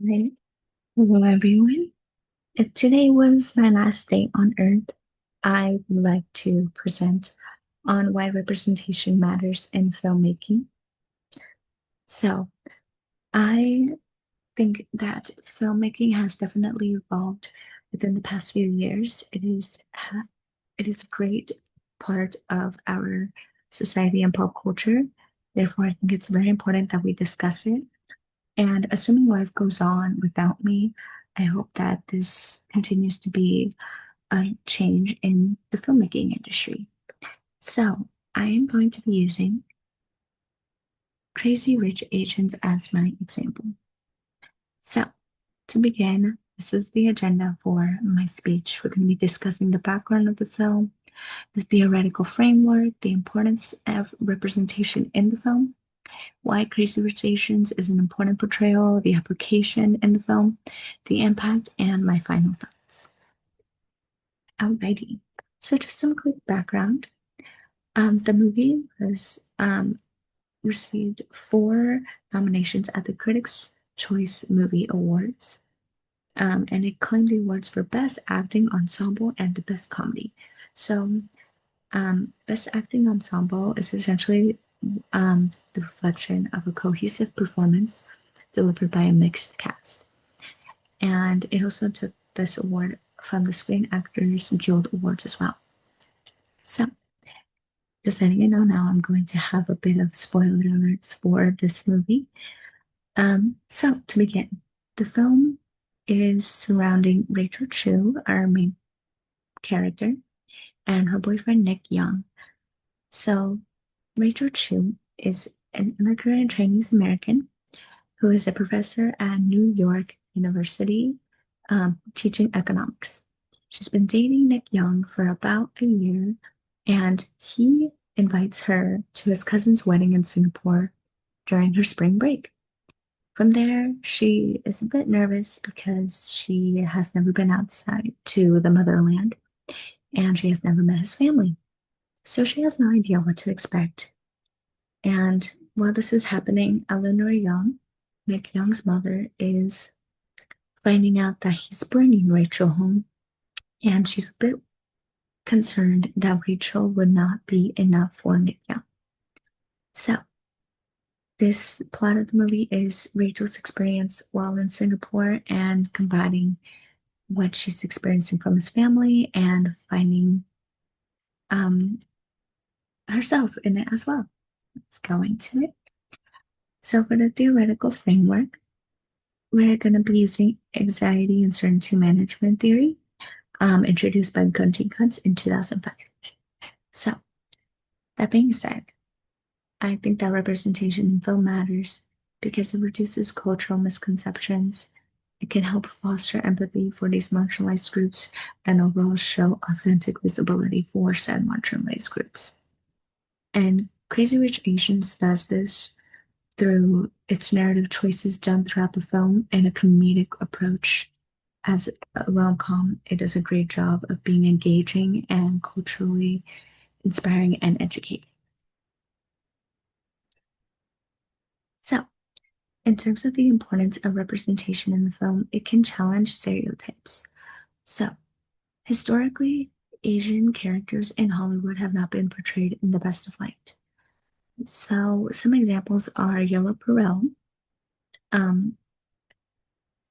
Right. Hello, everyone. If today was my last day on Earth, I would like to present on why representation matters in filmmaking. So, I think that filmmaking has definitely evolved within the past few years. It is a great part of our society and pop culture. Therefore, I think it's very important that we discuss it. And assuming life goes on without me, I hope that this continues to be a change in the filmmaking industry. So I am going to be using Crazy Rich Asians as my example. So to begin, this is the agenda for my speech. We're going to be discussing the background of the film, the theoretical framework, the importance of representation in the film, why Crazy Rich Asians is an important portrayal, the application in the film, the impact, and my final thoughts. Alrighty. So just some quick background. The movie was received 4 nominations at the Critics' Choice Movie Awards, and it claimed the awards for Best Acting Ensemble and the Best Comedy. So, Best Acting Ensemble is essentially the reflection of a cohesive performance delivered by a mixed cast. And it also took this award from the Screen Actors Guild Awards as well. So, just letting you know now, I'm going to have a bit of spoiler alerts for this movie. So to begin, the film is surrounding Rachel Chu, our main character, and her boyfriend Nick Young. So Rachel Chu is an immigrant Chinese American who is a professor at New York University, teaching economics. She's been dating Nick Young for about a year, and he invites her to his cousin's wedding in Singapore during her spring break. From there, she is a bit nervous because she has never been outside to the motherland and she has never met his family. So she has no idea what to expect. And while this is happening, Eleanor Young, Nick Young's mother, is finding out that he's bringing Rachel home, and she's a bit concerned that Rachel would not be enough for Nick Young. So, this plot of the movie is Rachel's experience while in Singapore and combining what she's experiencing from his family and finding um, herself in it as well. Let's go into it. So, for the theoretical framework, we're going to be using anxiety and uncertainty management theory, introduced by Gunty Kuntz in 2005. So, that being said, I think that representation in film matters because it reduces cultural misconceptions. It can help foster empathy for these marginalized groups and overall show authentic visibility for said marginalized groups. And Crazy Rich Asians does this through its narrative choices done throughout the film and a comedic approach. As a rom-com, it does a great job of being engaging and culturally inspiring and educating. So, in terms of the importance of representation in the film, it can challenge stereotypes. So, historically, Asian characters in Hollywood have not been portrayed in the best of light. So, some examples are Yellow Peril, um,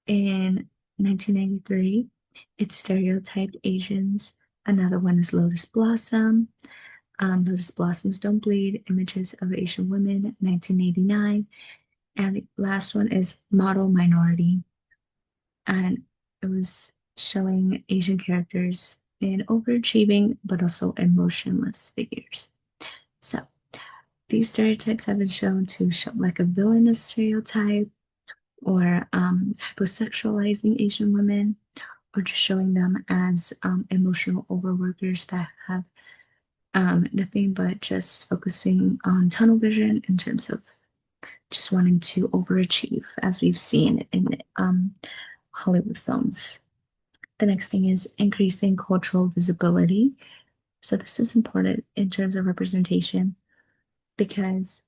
in 1993, it stereotyped Asians. Another one is Lotus Blossom. Lotus Blossoms Don't Bleed, Images of Asian Women, 1989. And the last one is Model Minority. And it was showing Asian characters in overachieving but also emotionless figures. So these stereotypes have been shown to show like a villainous stereotype or hypersexualizing Asian women, or just showing them as emotional overworkers that have nothing but just focusing on tunnel vision in terms of just wanting to overachieve, as we've seen in Hollywood films. The next thing is increasing cultural visibility. So this is important in terms of representation because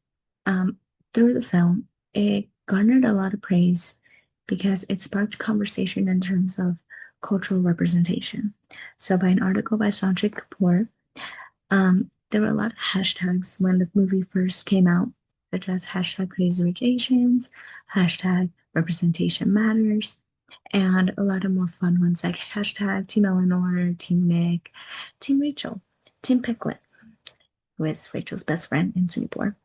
um, through the film, it garnered a lot of praise because it sparked conversation in terms of cultural representation. So, by an article by Sanjay Kapoor, there were a lot of hashtags when the movie first came out, such as hashtag Crazy Rich Asians, hashtag Representation Matters, and a lot of more fun ones like hashtag Team Eleanor, Team Nick, Team Rachel, Team Picklett, who is Rachel's best friend in Singapore.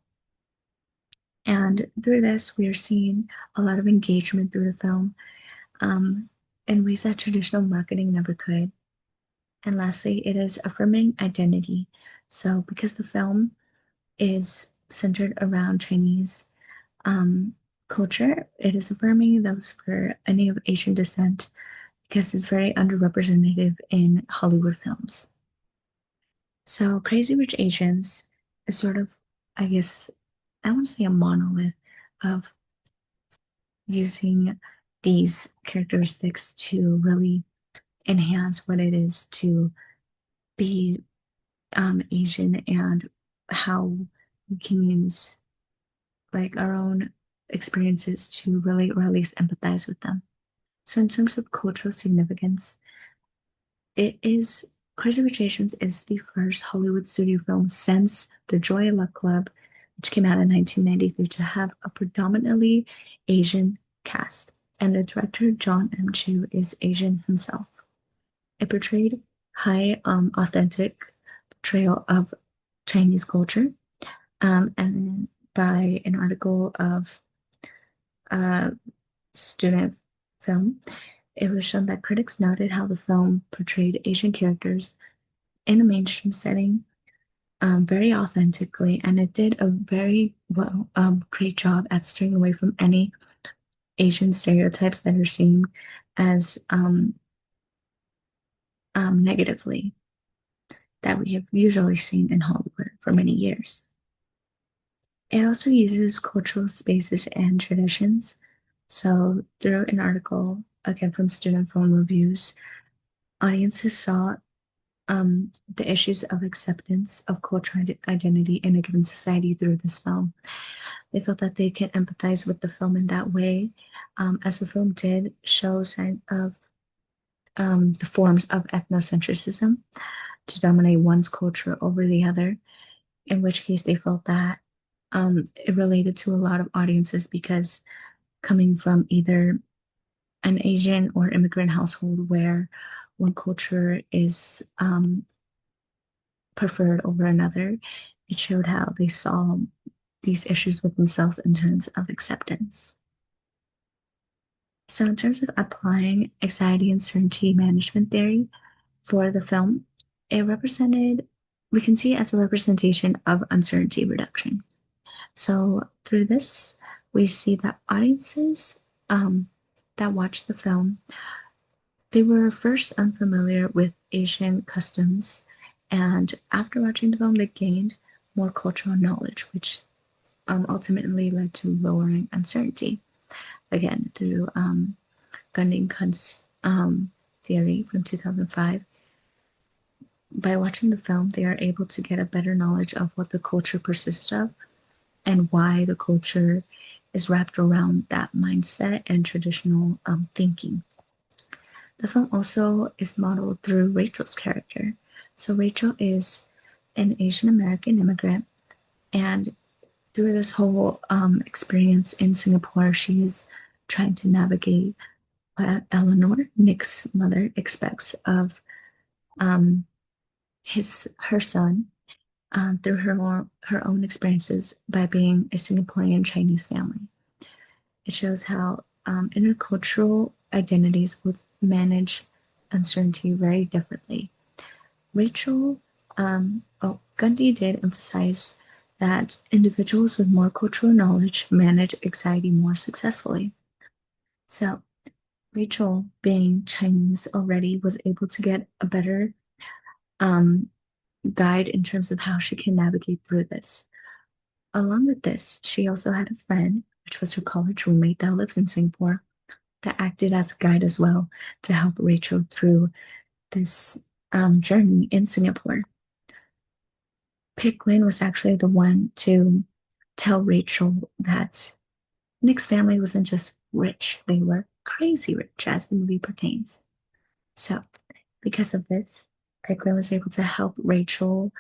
And through this, we are seeing a lot of engagement through the film um, in ways that traditional marketing never could. And lastly, it is affirming identity. So, because the film is centered around Chinese um, culture, it is affirming those for any of Asian descent because it's very underrepresented in Hollywood films. So, Crazy Rich Asians is sort of, I guess, I want to say a monolith of using these characteristics to really enhance what it is to be Asian and how we can use like our own experiences to really or at least empathize with them. So in terms of cultural significance, it is Crazy Rich Asians is the first Hollywood studio film since The Joy Luck Club, which came out in 1993, to have a predominantly Asian cast. And the director, John M. Chu, is Asian himself. It portrayed high, authentic portrayal of Chinese culture. And by an article of uh, student film, it was shown that critics noted how the film portrayed Asian characters in a mainstream setting very authentically, and it did a very well, great job at steering away from any Asian stereotypes that are seen as negatively that we have usually seen in Hollywood for many years. It also uses cultural spaces and traditions. So, through an article, again from Student Film Reviews, audiences saw the issues of acceptance of cultural identity in a given society through this film. They felt that they could empathize with the film in that way, as the film did show sign of the forms of ethnocentrism to dominate one's culture over the other, in which case they felt that it related to a lot of audiences because coming from either an Asian or immigrant household where one culture is preferred over another, it showed how they saw these issues with themselves in terms of acceptance. So, in terms of applying anxiety and certainty management theory for the film, it represented, we can see it as a representation of uncertainty reduction. So, through this, we see that audiences that watched the film, they were first unfamiliar with Asian customs, and after watching the film, they gained more cultural knowledge, which ultimately led to lowering uncertainty. Again, through Gunding Kunst's theory from 2005, by watching the film, they are able to get a better knowledge of what the culture persists of and why the culture is wrapped around that mindset and traditional thinking. The film also is modeled through Rachel's character. So Rachel is an Asian American immigrant, and through this whole experience in Singapore, she is trying to navigate what Eleanor, Nick's mother, expects of um, her son through her own experiences by being a Singaporean Chinese family. It shows how intercultural identities would manage uncertainty very differently. Gandhi did emphasize that individuals with more cultural knowledge manage anxiety more successfully. So, Rachel, being Chinese already, was able to get a better um, guide in terms of how she can navigate through this. Along with this, she also had a friend, which was her college roommate that lives in Singapore, that acted as a guide as well to help Rachel through this journey in Singapore. Pick Lin was actually the one to tell Rachel that Nick's family wasn't just rich, they were crazy rich as the movie pertains. So, because of this, Pegler was able to help Rachel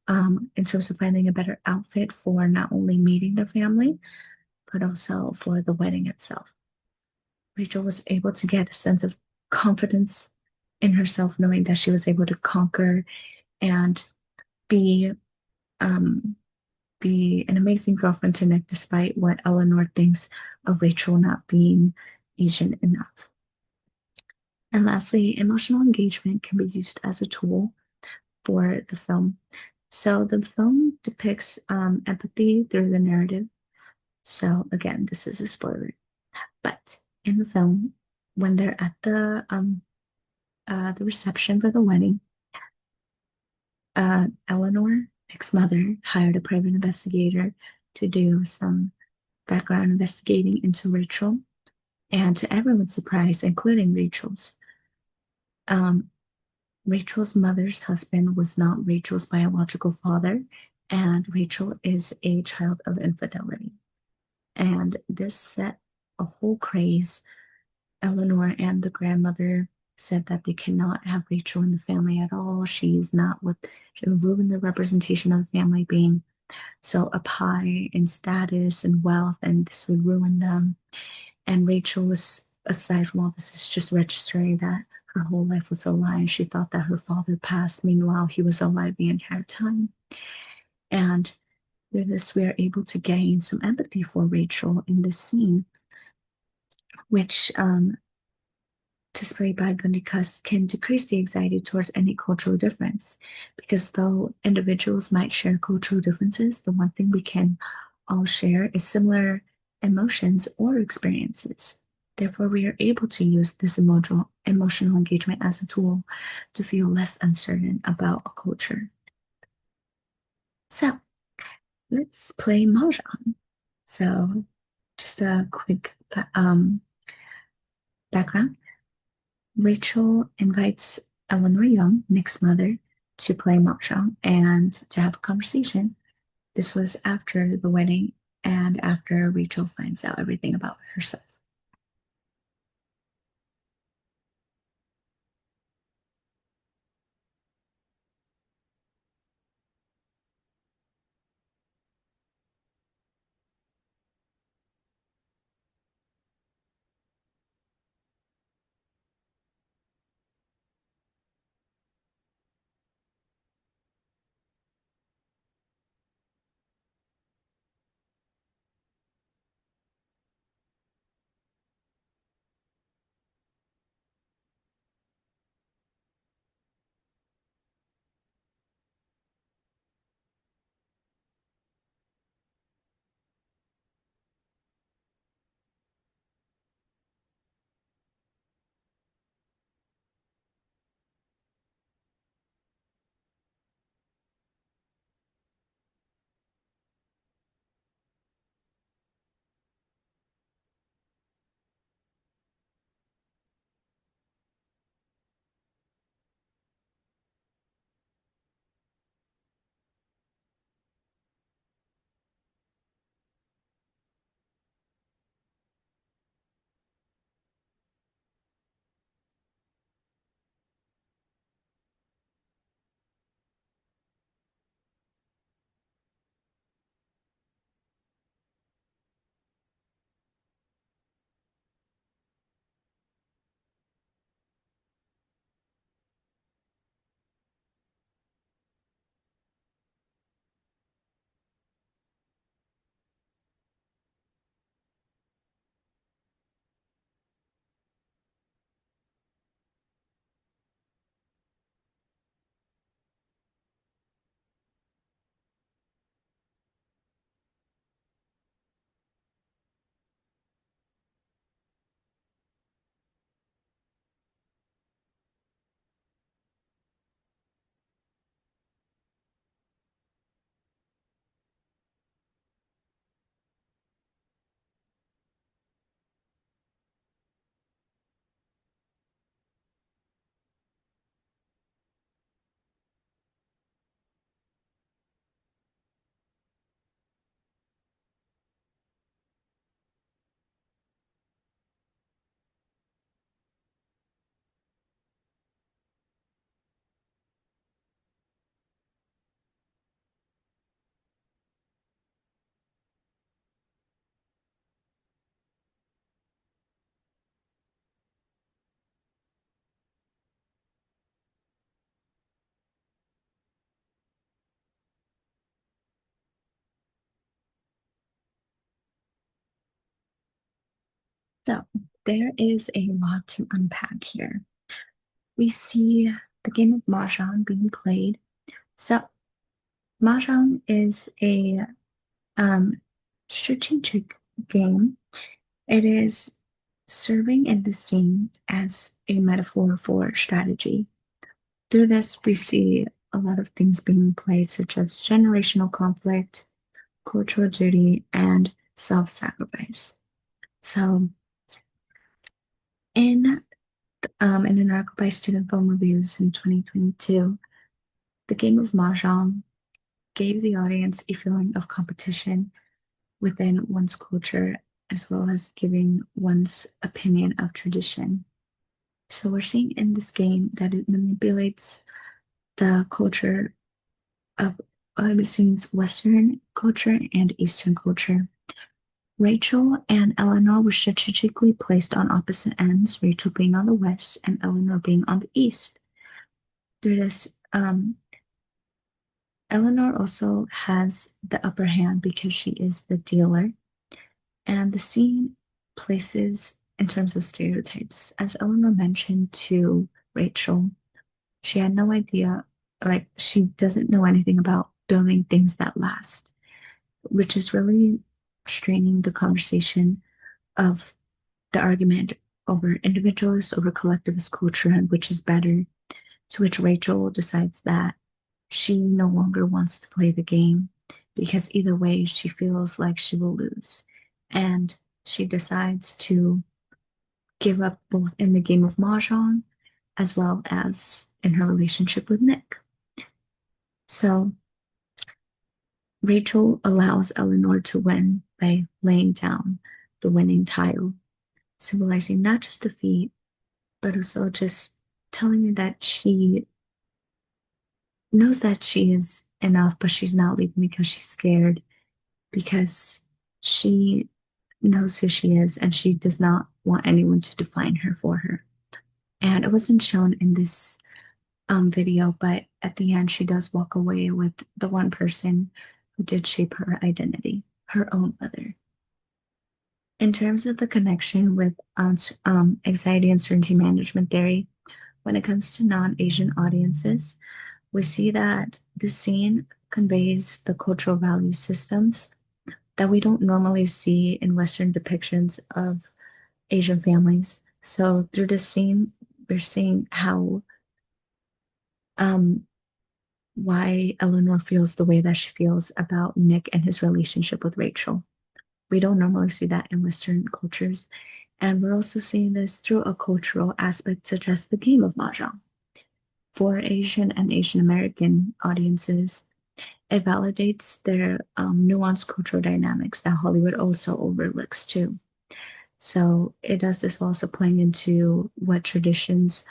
in terms of finding a better outfit for not only meeting the family, but also for the wedding itself. Rachel was able to get a sense of confidence in herself, knowing that she was able to conquer and be um, be an amazing girlfriend to Nick, despite what Eleanor thinks of Rachel not being Asian enough. And lastly, emotional engagement can be used as a tool for the film. So the film depicts empathy through the narrative. So again, this is a spoiler. But in the film, when they're at the reception for the wedding, Eleanor, Nick's mother, hired a private investigator to do some background investigating into Rachel. And to everyone's surprise, including um, Rachel's mother's husband was not Rachel's biological father, and Rachel is a child of infidelity. And this set a whole craze. Eleanor and the grandmother said that they cannot have Rachel in the family at all. She's not what she would ruin the representation of the family being so up high in status and wealth, and this would ruin them. And Rachel was, aside from all this, is just registering that her whole life was a lie. She thought that her father passed. Meanwhile, he was alive the entire time. And through this, we are able to gain some empathy for Rachel in this scene, which displayed by Gundikus can decrease the anxiety towards any cultural difference. Because though individuals might share cultural differences, the one thing we can all share is similar emotions or experiences. Therefore, we are able to use this emotional engagement as a tool to feel less uncertain about a culture. So let's play Mahjong. So just a quick background. Rachel invites Eleanor Young, Nick's mother, to play Mahjong and to have a conversation. This was after the wedding and after Rachel finds out everything about herself. So there is a lot to unpack here. We see the game of Mahjong being played. So Mahjong is a um, strategic game. It is serving in the scene as a metaphor for strategy. Through this, we see a lot of things being played, such as generational conflict, cultural duty, and self-sacrifice. So, in an article by Student Film Reviews in 2022, the game of Mahjong gave the audience a feeling of competition within one's culture, as well as giving one's opinion of tradition. So we're seeing in this game that it manipulates the culture of it seems Western culture and Eastern culture. Rachel and Eleanor were strategically placed on opposite ends, Rachel being on the west and Eleanor being on the east. Through this, Eleanor also has the upper hand because she is the dealer, and the scene places in terms of stereotypes. As Eleanor mentioned to Rachel, she had no idea, like, she doesn't know anything about building things that last, which is really straining the conversation of the argument over individualist over collectivist culture and which is better. To which Rachel decides that she no longer wants to play the game because either way she feels like she will lose. And she decides to give up both in the game of Mahjong as well as in her relationship with Nick. So Rachel allows Eleanor to win by laying down the winning tile, symbolizing not just defeat, but also just telling me that she knows that she is enough, but she's not leaving because she's scared, because she knows who she is and she does not want anyone to define her for her. And it wasn't shown in this video, but at the end, she does walk away with the one person who did shape her identity, her own mother. In terms of the connection with anxiety and certainty management theory, when it comes to non-Asian audiences, we see that the scene conveys the cultural value systems that we don't normally see in Western depictions of Asian families. So through this scene, we're seeing how um, why Eleanor feels the way that she feels about Nick and his relationship with Rachel. We don't normally see that in Western cultures. And we're also seeing this through a cultural aspect, such as the game of Mahjong. For Asian and Asian American audiences, it validates their nuanced cultural dynamics that Hollywood also overlooks too. So it does this also playing into what traditions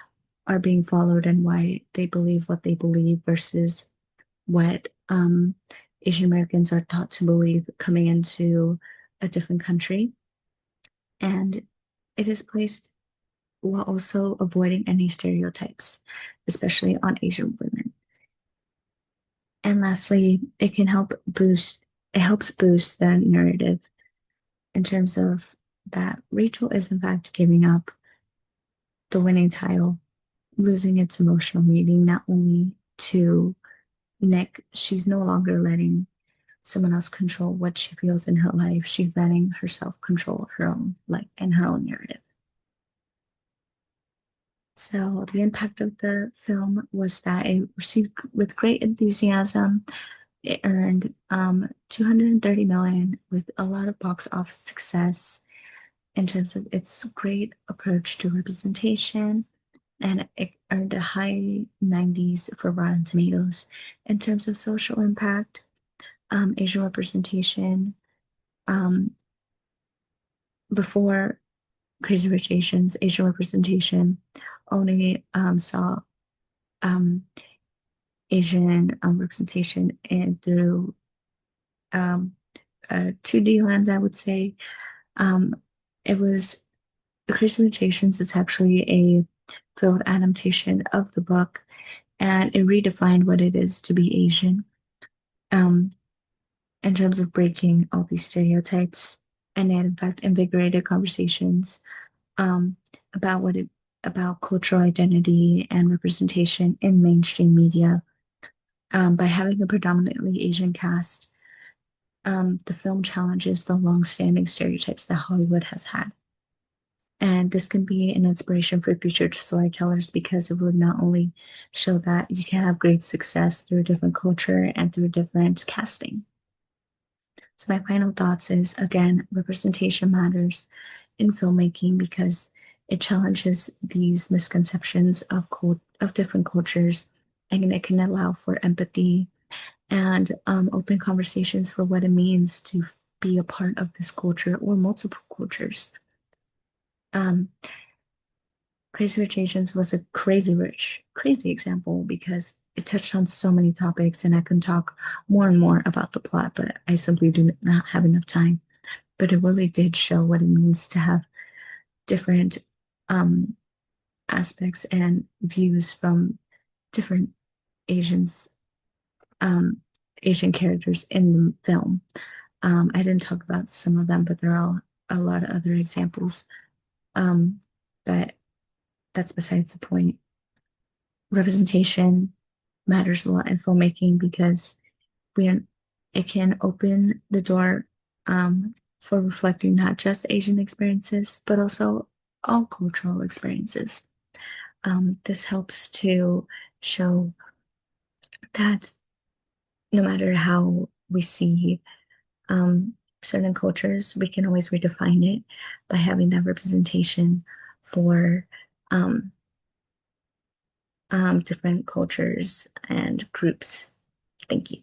are being followed and why they believe what they believe versus what Asian Americans are taught to believe coming into a different country. And it is placed while also avoiding any stereotypes, especially on Asian women. And lastly, it helps boost the narrative in terms of that Rachel is in fact giving up the winning title, losing its emotional meaning not only to Nick, she's no longer letting someone else control what she feels in her life. She's letting herself control her own life and her own narrative. So the impact of the film was that it received with great enthusiasm. It earned 230 million with a lot of box office success in terms of its great approach to representation, and it earned a high 90s for Rotten Tomatoes. In terms of social impact, Asian representation, um, before Crazy Rich Asians, Asian representation only saw um, Asian representation in through um, 2D lens, I would say. Um, it was Crazy Rich Asians is actually a film adaptation of the book, and it redefined what it is to be Asian um, in terms of breaking all these stereotypes. and it in fact invigorated conversations um, about about cultural identity and representation in mainstream media. By having a predominantly Asian cast, the film challenges the long-standing stereotypes that Hollywood has had. And this can be an inspiration for future storytellers because it would not only show that you can have great success through a different culture and through different casting. So my final thoughts is again, representation matters in filmmaking because it challenges these misconceptions of different cultures, and it can allow for empathy and open conversations for what it means to be a part of this culture or multiple cultures. Um, Crazy Rich Asians was a crazy example because it touched on so many topics, and I can talk more and more about the plot, but I simply do not have enough time. But it really did show what it means to have different um, aspects and views from different Asians, um, Asian characters in the film. I didn't talk about some of them, but there are a lot of other examples. Um, but that's besides the point. Representation matters a lot in filmmaking because we are, it can open the door for reflecting not just Asian experiences, but also all cultural experiences. This helps to show that no matter how we see um, certain cultures, we can always redefine it by having that representation for um, different cultures and groups. Thank you.